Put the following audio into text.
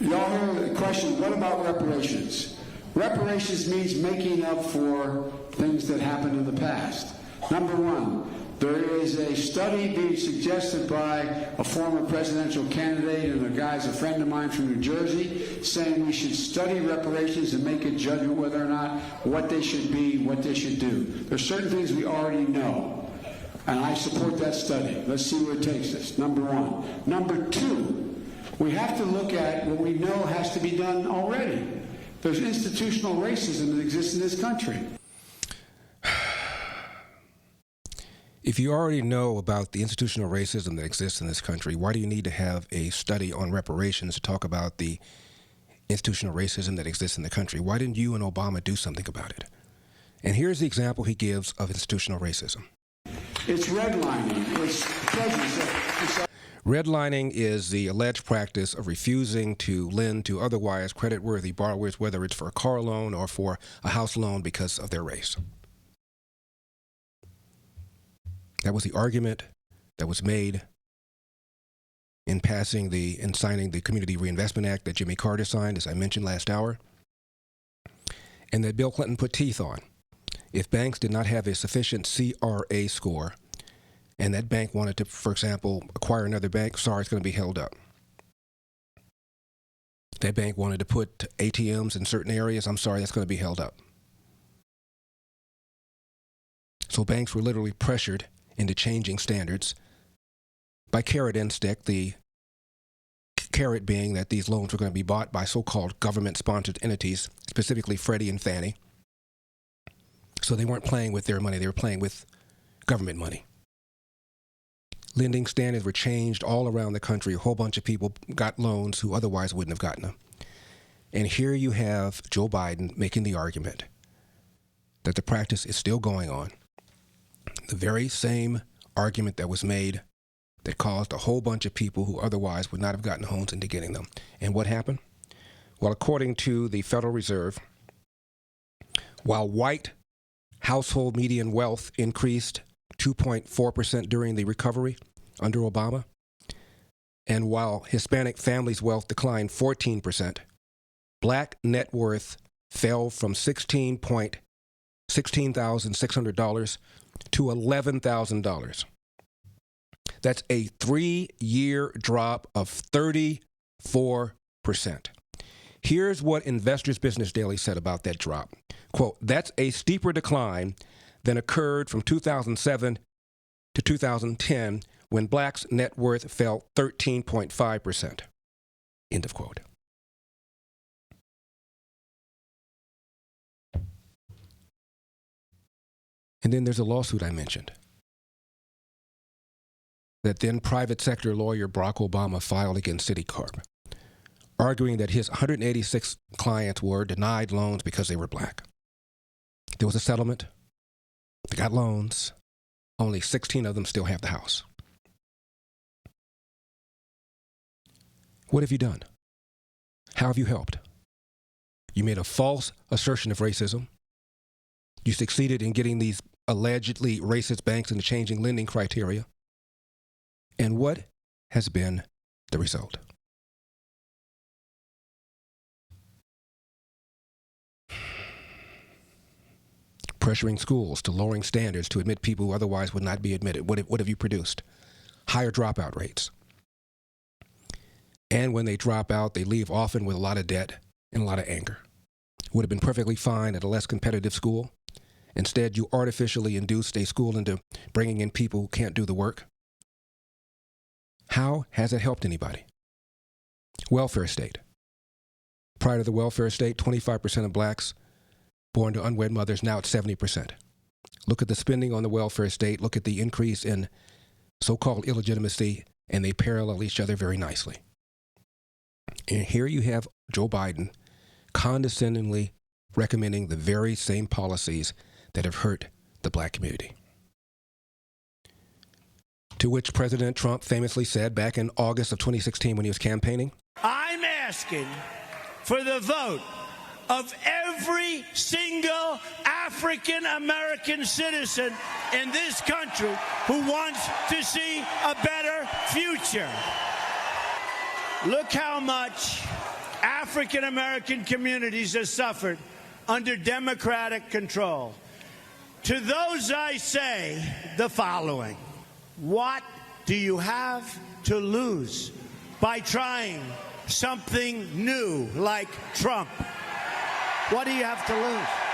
Y'all hear the question, what about reparations? Reparations means making up for things that happened in the past. Number one, there is a study being suggested by a former presidential candidate, and the guy's a friend of mine from New Jersey, saying we should study reparations and make a judgment whether or not what they should be, what they should do. There's certain things we already know, and I support that study. Let's see where it takes us, number one. Number two, we have to look at what we know has to be done already. There's institutional racism that exists in this country. If you already know about the institutional racism that exists in this country, why do you need to have a study on reparations to talk about the institutional racism that exists in the country? Why didn't you and Obama do something about it? And here's the example he gives of institutional racism. It's redlining. It's prejudice. Redlining is the alleged practice of refusing to lend to otherwise creditworthy borrowers, whether it's for a car loan or for a house loan, because of their race. That was the argument that was made in signing the Community Reinvestment Act that Jimmy Carter signed, as I mentioned last hour, and that Bill Clinton put teeth on. If banks did not have a sufficient CRA score, and that bank wanted to, for example, acquire another bank, sorry, it's going to be held up. That bank wanted to put ATMs in certain areas, I'm sorry, that's going to be held up. So banks were literally pressured into changing standards by carrot and stick, the carrot being that these loans were going to be bought by so-called government-sponsored entities, specifically Freddie and Fannie. So they weren't playing with their money, they were playing with government money. Lending standards were changed all around the country. A whole bunch of people got loans who otherwise wouldn't have gotten them. And here you have Joe Biden making the argument that the practice is still going on. The very same argument that was made that caused a whole bunch of people who otherwise would not have gotten homes into getting them. And what happened? Well, according to the Federal Reserve, while white household median wealth increased 2.4% during the recovery under Obama, and while Hispanic families' wealth declined 14%, black net worth fell from $16,600 to $11,000. That's a 3-year drop of 34%. Here's what Investors Business Daily said about that drop. Quote, that's a steeper decline than occurred from 2007 to 2010 when blacks' net worth fell 13.5%. End of quote. And then there's a lawsuit I mentioned that then private sector lawyer Barack Obama filed against Citicorp, arguing that his 186 clients were denied loans because they were black. There was a settlement. They got loans. Only 16 of them still have the house. What have you done? How have you helped? You made a false assertion of racism. You succeeded in getting these allegedly racist banks into changing lending criteria. And what has been the result? Pressuring schools to lowering standards to admit people who otherwise would not be admitted. What have you produced? Higher dropout rates. And when they drop out, they leave often with a lot of debt and a lot of anger. Would have been perfectly fine at a less competitive school. Instead, you artificially induced a school into bringing in people who can't do the work. How has it helped anybody? Welfare state. Prior to the welfare state, 25% of blacks born to unwed mothers, now it's 70%. Look at the spending on the welfare state, look at the increase in so-called illegitimacy, and they parallel each other very nicely. And here you have Joe Biden condescendingly recommending the very same policies that have hurt the black community. To which President Trump famously said back in August of 2016 when he was campaigning, I'm asking for the vote of every single African American citizen in this country who wants to see a better future. Look how much African American communities have suffered under Democratic control. To those I say the following: what do you have to lose by trying something new like Trump? What do you have to lose?